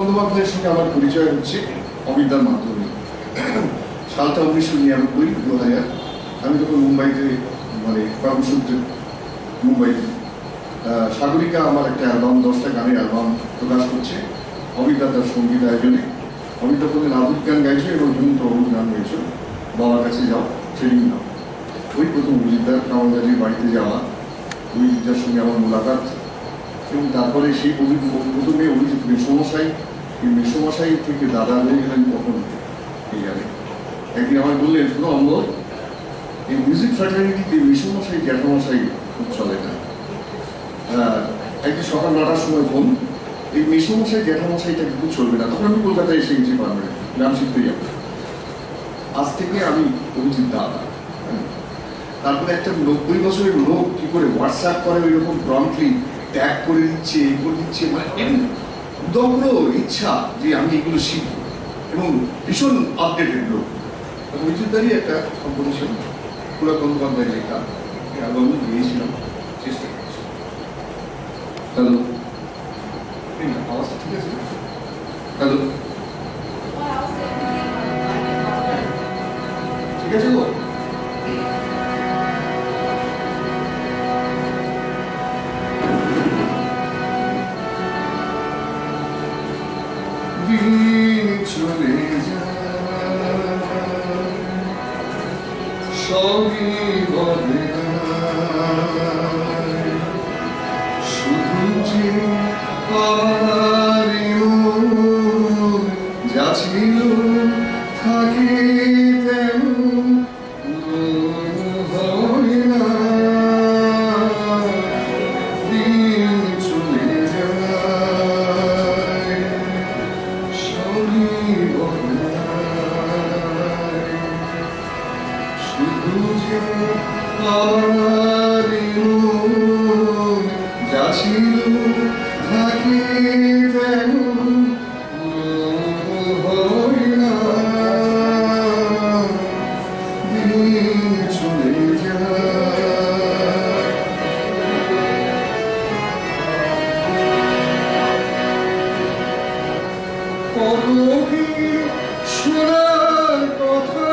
বন্দ্যোপাধ্যায়ের সঙ্গে আমার পরিচয় হচ্ছে অবিদ্যার মাধ্যমে। সালটা 1999, 2000। আমি তখন মুম্বাইতে, মানে কর্মসূত্রে মুম্বাইতে। সাগরিকা আমার একটা অ্যালবাম, 10টা গানের অ্যালবাম প্রকাশ করছে অবিদ্যা তার সঙ্গীত আয়োজনে। অবিদ্যা বললেন আধুনিক গান গাইছো এবং হেমন্ত অরুণ গান গাইছো, বাবার কাছে যাও, ট্রেনিং নাও। ওই প্রথম অভিজিৎদার কামালদারির বাড়িতে যাওয়া, অভিজিৎদার সঙ্গে আমার মোলাকাত, এবং তারপরে সেই প্রথমে অভিজিৎ মেসমশাই, এই মেসমশাই থেকে দাদা হয়ে গেলেন কখন এই জানে। একদিন আমার বললেন, শুনো অম্বর, এই মিউজিক ফ্র্যাটার্নিটিতে মেসমশাই জ্যাঠামশাই খুব চলে না। একদিন সকাল 9টার সময় ফোন, এই মেসমশাই জ্যাঠামশাইটা কিন্তু চলবে না। তখন আমি কলকাতায় এসে গেছি পারমানেন্ট, গ্রাম শিখতে যাবো। আজ থেকে আমি অভিজিৎ দাদা। তারপরে একটা 90 বছরের লোক কি করে হোয়াটসঅ্যাপ করে ওই রকম প্রম্পটলি ট্যাগ করে দিচ্ছে, এই করে দিচ্ছে, মানে উদগ্র ইচ্ছা যে আমি এগুলো শিখবো, এবং ভীষণ আপডেটেড লোক। অভিজিৎদারই একটা কম্পোজিশন পুরা বন্দ্যোপাধ্যায় লেখা অ্যালবাম গিয়েছিলাম, চেষ্টা করছি। হ্যালো, আওয়াজটা ঠিক আছে? হ্যালো, ঠিক আছে গো? দিন চলে যায়, সবই বদলে যায়, শুধু যে আমার মন যা ছিল থাকে তেমন হয় না। দিন চলে যায়, সবই বদলে যায়, শুধু যে আমার মন যা ছিল থাকে তেমন হয় না। দিন চলে যায়, কত কি শোনার কথা,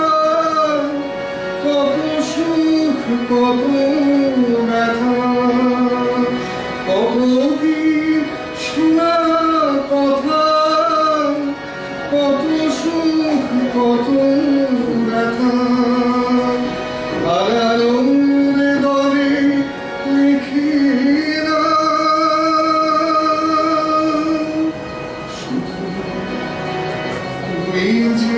কত সুখ কত ব্যথা, কত কি শোনার কথা, কত সুখ কত ব্যথা, হারানো হৃদয়ে লিখি না। শুধু তুমি যে